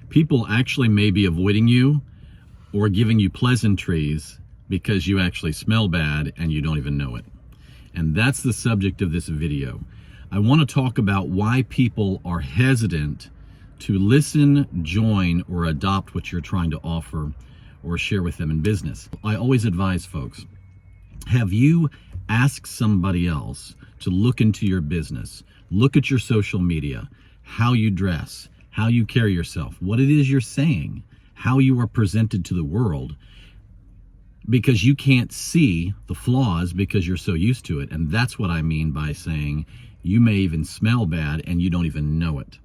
People actually may be avoiding you or giving you pleasantries because you actually smell bad and you don't even know it. And that's the subject of this video. I want to talk about why people are hesitant to listen, join, or adopt what you're trying to offer or share with them in business. I always advise folks, have you asked somebody else to look into your business, look at your social media, how you dress, how you carry yourself, what it is you're saying, how you are presented to the world, because you can't see the flaws because you're so used to it. And that's what I mean by saying you may even smell bad and you don't even know it.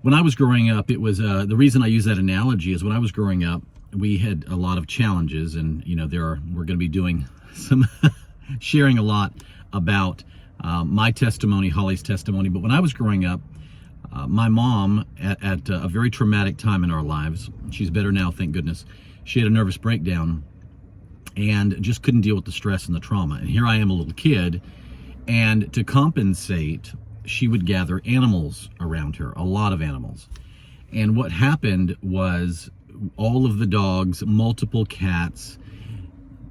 When I was growing up, it was the reason I use that analogy is when I was growing up, we had a lot of challenges, and we're going to be doing some sharing a lot about my testimony, Holly's testimony. But when I was growing up, my mom, at a very traumatic time in our lives, she's better now, thank goodness, she had a nervous breakdown and just couldn't deal with the stress and the trauma. And here I am, a little kid, and to compensate, she would gather animals around her, a lot of animals. And what happened was all of the dogs, multiple cats,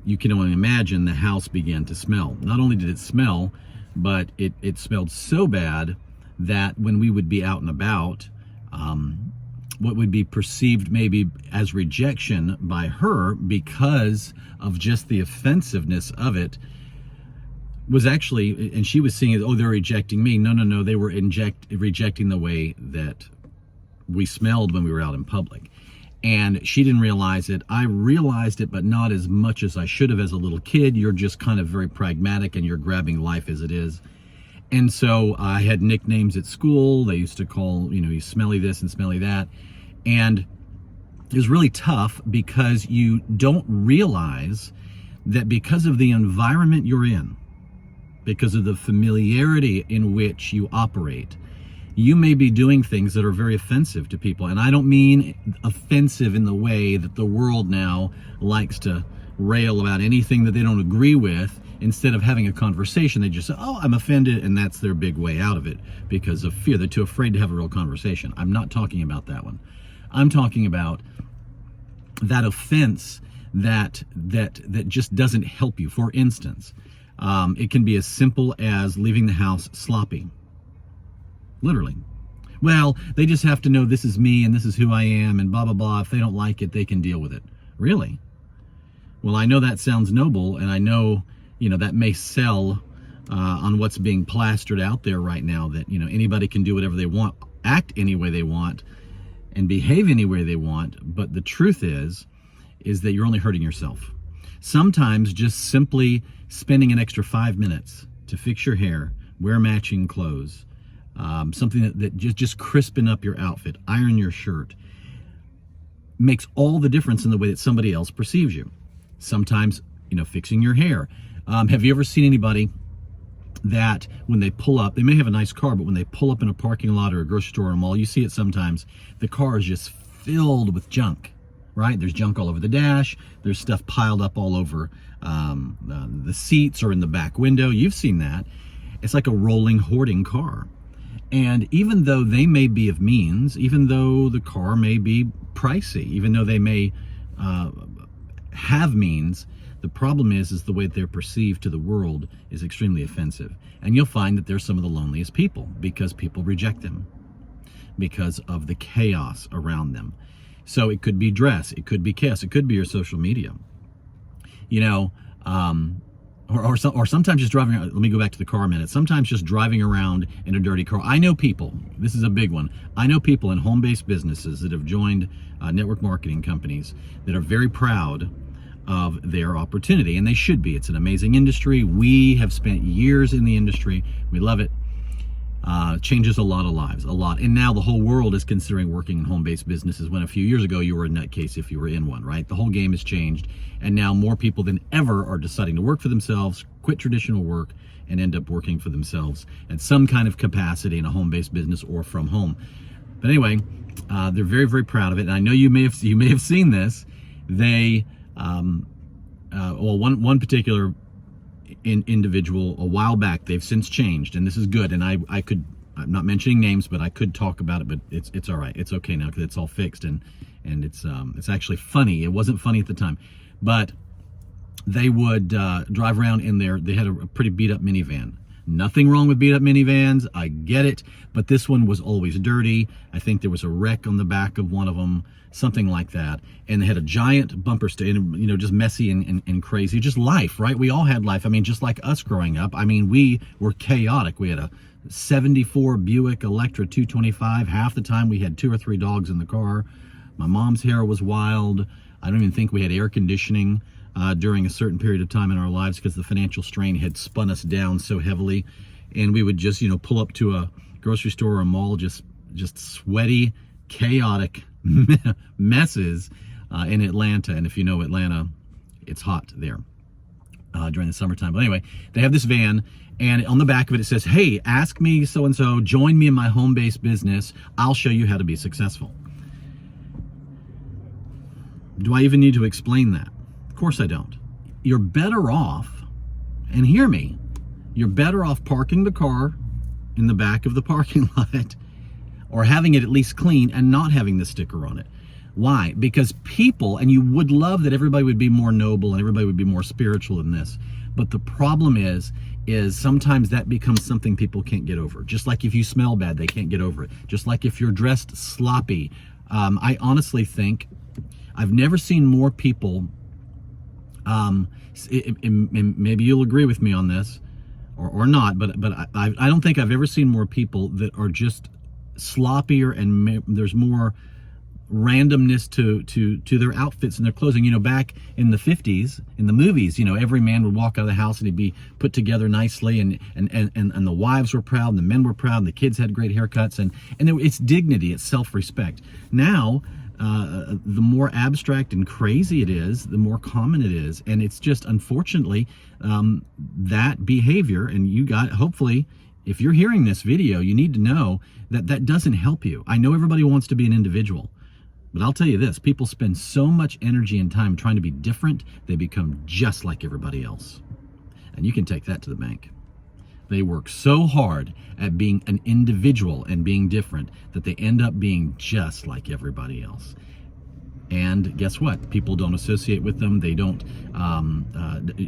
you can only imagine the house began to smell. Not only did it smell, but it smelled so bad that when we would be out and about, what would be perceived maybe as rejection by her because of just the offensiveness of it was actually, and she was seeing it, oh, they're rejecting me. No, they were rejecting the way that we smelled when we were out in public. And she didn't realize it. I realized it, but not as much as I should have as a little kid. You're just kind of very pragmatic and you're grabbing life as it is. And so I had nicknames at school. They used to call, you smelly this and smelly that. And it was really tough because you don't realize that because of the environment you're in, because of the familiarity in which you operate, you may be doing things that are very offensive to people. And I don't mean offensive in the way that the world now likes to rail about anything that they don't agree with. Instead of having a conversation, they just say, oh, I'm offended, and that's their big way out of it because of fear. They're too afraid to have a real conversation. I'm not talking about that one. I'm talking about that offense that just doesn't help you. For instance, it can be as simple as leaving the house sloppy. Literally. Well, they just have to know this is me and this is who I am and blah, blah, blah. If they don't like it, they can deal with it. Really? Well, I know that sounds noble, and I know, that may sell on what's being plastered out there right now, that, anybody can do whatever they want, act any way they want, and behave any way they want. But the truth is that you're only hurting yourself. Sometimes just simply spending an extra 5 minutes to fix your hair, wear matching clothes, something that just crispen up your outfit, iron your shirt, makes all the difference in the way that somebody else perceives you. Sometimes, fixing your hair. Have you ever seen anybody that when they pull up, they may have a nice car, but when they pull up in a parking lot or a grocery store or a mall, you see it sometimes, the car is just filled with junk, right? There's junk all over the dash. There's stuff piled up all over the seats or in the back window. You've seen that. It's like a rolling, hoarding car. And even though they may be of means, even though the car may be pricey, even though they may have means, the problem is the way they're perceived to the world is extremely offensive. And you'll find that they're some of the loneliest people because people reject them because of the chaos around them. So it could be dress, it could be chaos, it could be your social media. Or sometimes just driving around. Let me go back to the car a minute. Sometimes just driving around in a dirty car. I know people, this is a big one. I know people in home-based businesses that have joined network marketing companies that are very proud of their opportunity, and they should be. It's an amazing industry. We have spent years in the industry. We love it. Changes a lot of lives, a lot. And now the whole world is considering working in home-based businesses when a few years ago you were a nutcase if you were in one, right? The whole game has changed, and now more people than ever are deciding to work for themselves, quit traditional work, and end up working for themselves at some kind of capacity in a home-based business or from home. But anyway, they're very, very proud of it. And I know you may have seen this. They, one particular individual a while back, they've since changed, and this is good. And I I'm not mentioning names, but I could talk about it, but it's all right. It's okay now because it's all fixed, and it's actually funny. It wasn't funny at the time, but they would drive around in there. They had a pretty beat up minivan. Nothing wrong with beat up minivans, I get it, but this one was always dirty. I think there was a wreck on the back of one of them, something like that. And they had a giant bumper sticker, you know, just messy and crazy. Just life, right? We all had life. I mean, just like us growing up. I mean, we were chaotic. We had a 74 Buick Electra 225. Half the time we had 2 or 3 dogs in the car. My mom's hair was wild. I don't even think we had air conditioning during a certain period of time in our lives because the financial strain had spun us down so heavily. And we would just, you know, pull up to a grocery store or a mall, just sweaty, chaotic messes in Atlanta. And if you know Atlanta, it's hot there during the summertime. But anyway, they have this van, and on the back of it, it says, hey, ask me so-and-so, join me in my home-based business. I'll show you how to be successful. Do I even need to explain that? Of course I don't. You're better off, and hear me, you're better off parking the car in the back of the parking lot or having it at least clean and not having the sticker on it. Why? Because people, and you would love that everybody would be more noble and everybody would be more spiritual than this, but the problem is sometimes that becomes something people can't get over. Just like if you smell bad, they can't get over it. Just like if you're dressed sloppy. I honestly think I've never seen more people, maybe you'll agree with me on this or not, but I don't think I've ever seen more people that are just sloppier, and there's more randomness to their outfits and their clothing. You know, back in the 50s, in the movies, you know, every man would walk out of the house and he'd be put together nicely, and the wives were proud, and the men were proud, and the kids had great haircuts, and it's dignity, it's self-respect. Now, the more abstract and crazy it is, the more common it is. And it's just, unfortunately, that behavior, and you got, hopefully, if you're hearing this video, you need to know that that doesn't help you. I know everybody wants to be an individual, but I'll tell you this, people spend so much energy and time trying to be different, they become just like everybody else. And you can take that to the bank. They work so hard at being an individual and being different that they end up being just like everybody else. And guess what? People don't associate with them. They don't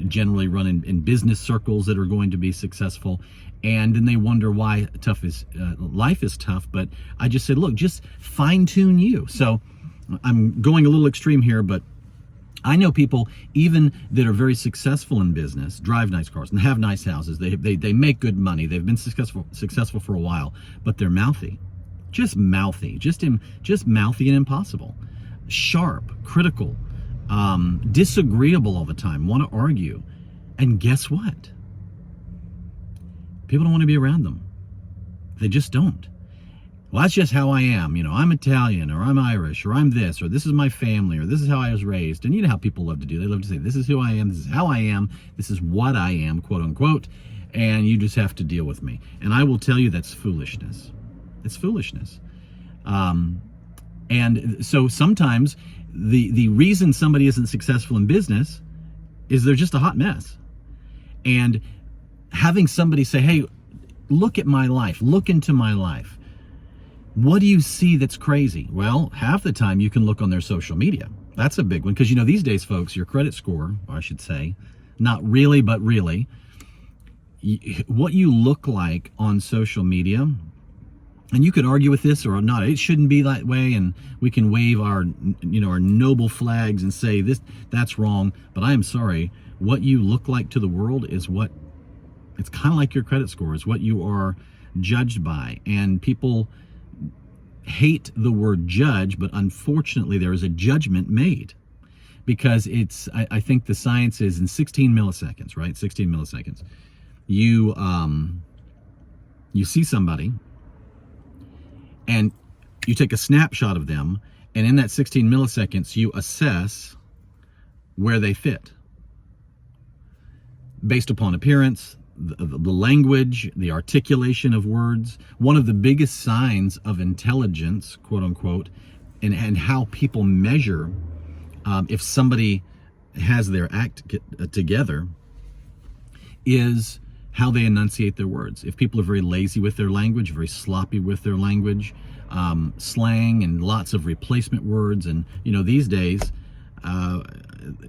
generally run in business circles that are going to be successful. And then they wonder why life is tough. But I just said, look, just fine tune you. So I'm going a little extreme here, but I know people even that are very successful in business, drive nice cars and have nice houses. They make good money. They've been successful for a while, but they're mouthy, just mouthy and impossible, sharp, critical, disagreeable all the time, want to argue. And guess what? People don't want to be around them. They just don't. Well, that's just how I am. You know, I'm Italian, or I'm Irish, or I'm this, or this is my family, or this is how I was raised. And you know how people love to do. They love to say, this is who I am, this is how I am, this is what I am, quote unquote, and you just have to deal with me. And I will tell you that's foolishness. It's foolishness. And so sometimes the reason somebody isn't successful in business is they're just a hot mess. And having somebody say, hey, look at my life, look into my life. What do you see that's crazy? Well, half the time you can look on their social media. That's a big one, because you know these days, folks, your credit score, or I should say, not really, but really, what you look like on social media, and you could argue with this or not, it shouldn't be that way, and we can wave our, you know, our noble flags and say that's wrong, but I am sorry, what you look like to the world is it's kind of like your credit score, is what you are judged by. And people hate the word judge, but unfortunately there is a judgment made, because I think the science is in 16 milliseconds, right? 16 milliseconds. You see somebody and you take a snapshot of them, and in that 16 milliseconds you assess where they fit based upon appearance, the language, the articulation of words. One of the biggest signs of intelligence, quote unquote, and how people measure if somebody has their act together is how they enunciate their words. If people are very lazy with their language, very sloppy with their language, slang and lots of replacement words, and these days,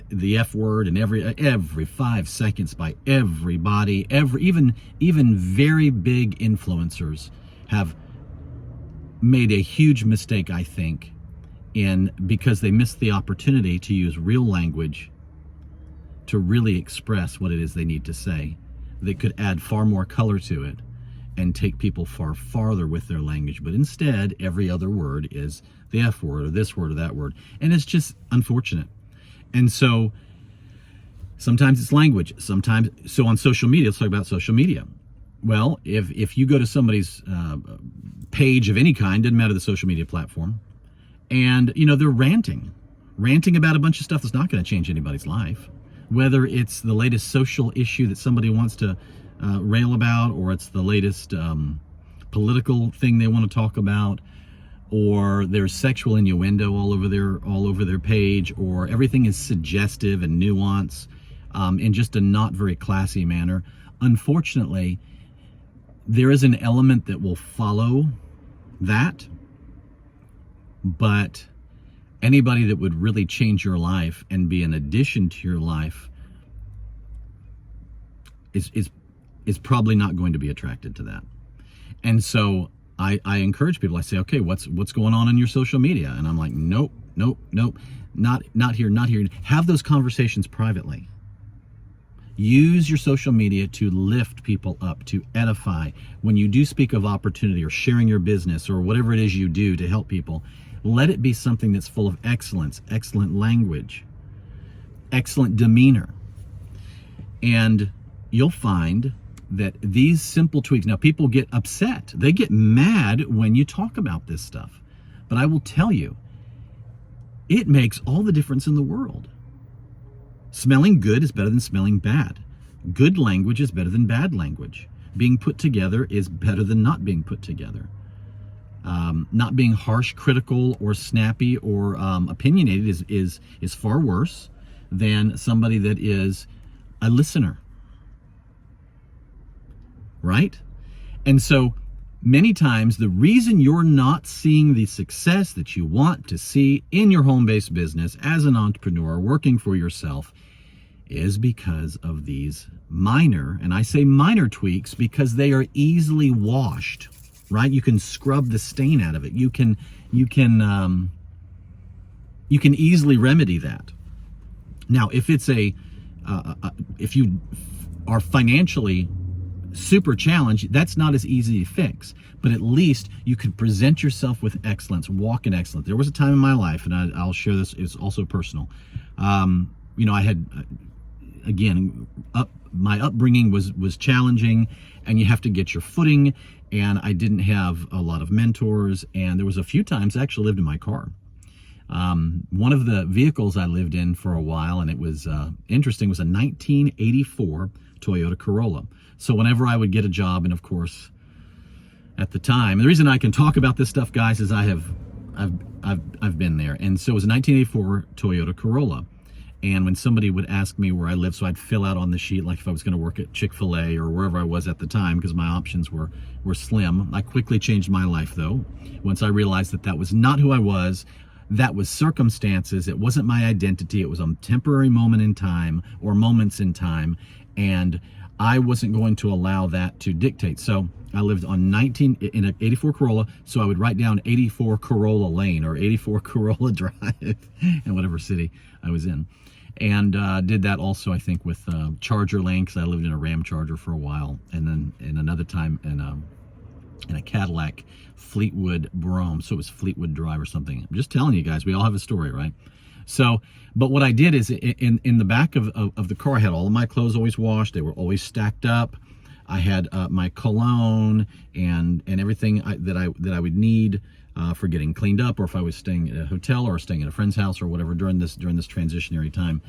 the F word and every 5 seconds by everybody, even very big influencers have made a huge mistake, I think, because they missed the opportunity to use real language to really express what it is they need to say. They could add far more color to it and take people far farther with their language. But instead, every other word is the F word or this word or that word. And it's just unfortunate. And so sometimes it's language. So on social media, let's talk about social media. Well, if you go to somebody's page of any kind, doesn't matter the social media platform, and they're ranting about a bunch of stuff that's not going to change anybody's life. Whether it's the latest social issue that somebody wants to rail about, or it's the latest political thing they want to talk about, or there's sexual innuendo all over their page, or everything is suggestive and nuance in just a not very classy manner. Unfortunately, there is an element that will follow that, but anybody that would really change your life and be an addition to your life is probably not going to be attracted to that. And so I encourage people. I say, okay, what's going on in your social media? And I'm like, nope, not here. Have those conversations privately. Use your social media to lift people up, to edify. When you do speak of opportunity or sharing your business or whatever it is you do to help people, let it be something that's full of excellence, excellent language, excellent demeanor. And you'll find that these simple tweaks, now people get upset. They get mad when you talk about this stuff. But I will tell you, it makes all the difference in the world. Smelling good is better than smelling bad. Good language is better than bad language. Being put together is better than not being put together. Not being harsh, critical, or snappy, or opinionated is far worse than somebody that is a listener, right? And so many times the reason you're not seeing the success that you want to see in your home-based business as an entrepreneur working for yourself is because of these minor, and I say minor tweaks because they are easily washed. Right? You can scrub the stain out of it. You can easily remedy that. Now, if it's if you are financially super challenged, that's not as easy to fix. But at least you can present yourself with excellence, walk in excellence. There was a time in my life, and I'll share this. It's also personal. I had, again, my upbringing was challenging, and you have to get your footing. And I didn't have a lot of mentors, and there was a few times I actually lived in my car. One of the vehicles I lived in for a while, and it was interesting, was a 1984 Toyota Corolla. So whenever I would get a job, and of course, at the time, and the reason I can talk about this stuff, guys, is I've been there. And so it was a 1984 Toyota Corolla. And when somebody would ask me where I lived, so I'd fill out on the sheet, like if I was going to work at Chick-fil-A or wherever I was at the time, because my options were slim. I quickly changed my life, though, once I realized that was not who I was. That was circumstances. It wasn't my identity. It was a temporary moment in time, or moments in time, and I wasn't going to allow that to dictate. So I lived in an 84 Corolla, so I would write down 84 Corolla Lane or 84 Corolla Drive in whatever city I was in. And did that also, I think, with Charger Lane, because I lived in a Ram Charger for a while, and then in another time in a Cadillac Fleetwood Brougham, so it was Fleetwood Drive or something. I'm just telling you guys, we all have a story, right? So, but what I did is in the back of the car, I had all of my clothes always washed. They were always stacked up. I had my cologne and everything that I would need for getting cleaned up, or if I was staying at a hotel or staying at a friend's house or whatever during this transitionary time.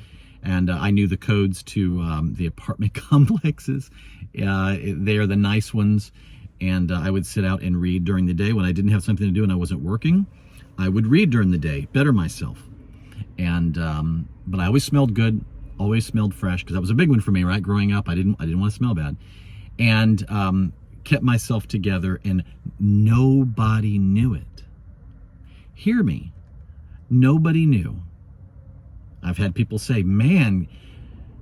And I knew the codes to the apartment complexes. They are the nice ones. And I would sit out and read during the day when I didn't have something to do and I wasn't working. I would read during the day, better myself. And but I always smelled good, always smelled fresh, because that was a big one for me, right? Growing up, I didn't want to smell bad. and kept myself together, and nobody knew it. Hear me. Nobody knew. I've had people say, man,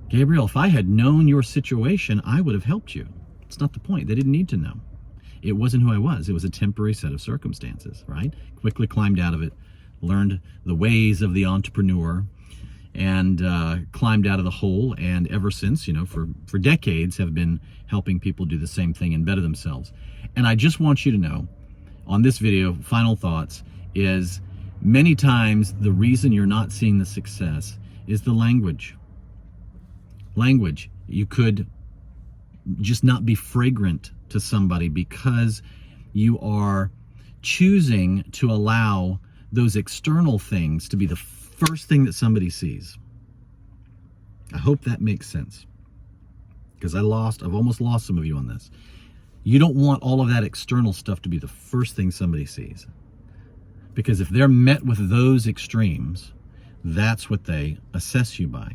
Gabriel, if I had known your situation, I would have helped you. It's not the point. They didn't need to know. It wasn't who I was. It was a temporary set of circumstances, right? Quickly climbed out of it, learned the ways of the entrepreneur, and climbed out of the hole. And ever since, for decades, have been helping people do the same thing and better themselves. And I just want you to know, on this video, final thoughts, is many times the reason you're not seeing the success is the language. Language. You could just not be fragrant to somebody because you are choosing to allow those external things to be the first thing that somebody sees. I hope that makes sense, because I've almost lost some of you on this. You don't want all of that external stuff to be the first thing somebody sees, because if they're met with those extremes, that's what they assess you by.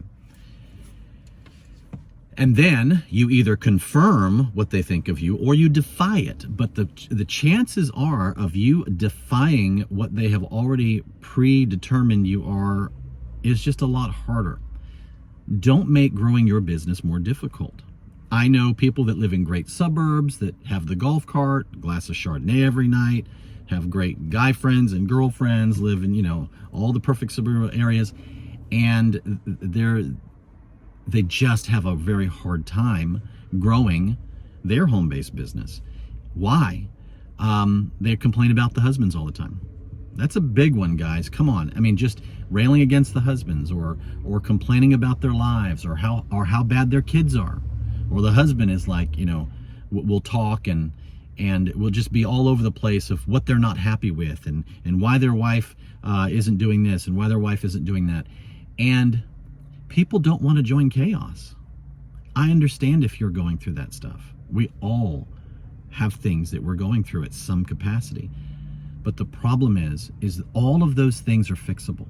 And then you either confirm what they think of you or you defy it. But the chances are of you defying what they have already predetermined you are is just a lot harder. Don't make growing your business more difficult. I know people that live in great suburbs, that have the golf cart, a glass of Chardonnay every night, have great guy friends and girlfriends, live in, all the perfect suburban areas, and they just have a very hard time growing their home-based business. Why? They complain about the husbands all the time. That's a big one, guys. Come on. I mean, just railing against the husbands, or complaining about their lives, or how bad their kids are. Or the husband is like, we'll talk and we'll just be all over the place of what they're not happy with, and why their wife isn't doing this and why their wife isn't doing that. And people don't want to join chaos. I understand if you're going through that stuff. We all have things that we're going through at some capacity. But the problem is all of those things are fixable.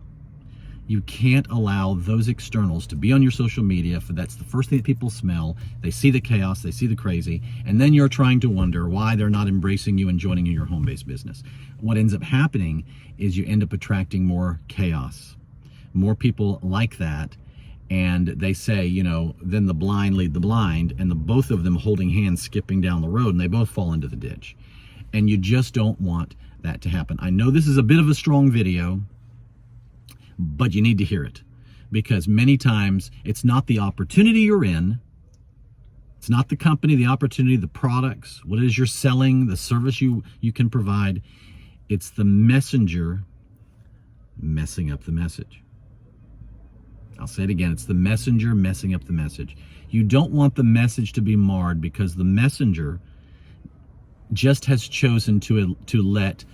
You can't allow those externals to be on your social media, for that's the first thing that people smell. They see the chaos, they see the crazy, and then you're trying to wonder why they're not embracing you and joining you in your home-based business. What ends up happening is you end up attracting more chaos, more people like that. And they say, then the blind lead the blind, and both of them holding hands skipping down the road, and they both fall into the ditch. And you just don't want that to happen. I know this is a bit of a strong video, but you need to hear it, because many times it's not the opportunity you're in, it's not the company, the opportunity, the products, what it is you're selling, the service you can provide. It's the messenger messing up the message. I'll say it again. It's the messenger messing up the message. You don't want the message to be marred, because the messenger just has chosen to let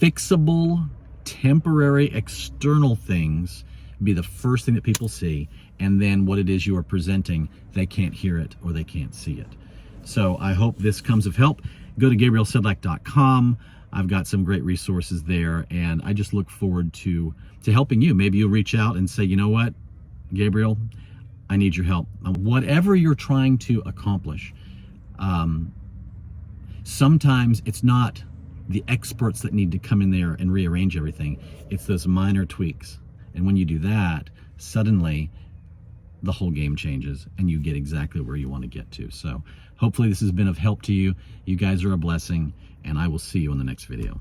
fixable, temporary, external things be the first thing that people see. And then what it is you are presenting, they can't hear it or they can't see it. So I hope this comes of help. Go to GabrielSedlak.com. I've got some great resources there, and I just look forward to helping you. Maybe you'll reach out and say, you know what, Gabriel, I need your help. Whatever you're trying to accomplish, sometimes it's not the experts that need to come in there and rearrange everything. It's those minor tweaks. And when you do that, suddenly the whole game changes and you get exactly where you want to get to. So hopefully this has been of help to you. You guys are a blessing, and I will see you in the next video.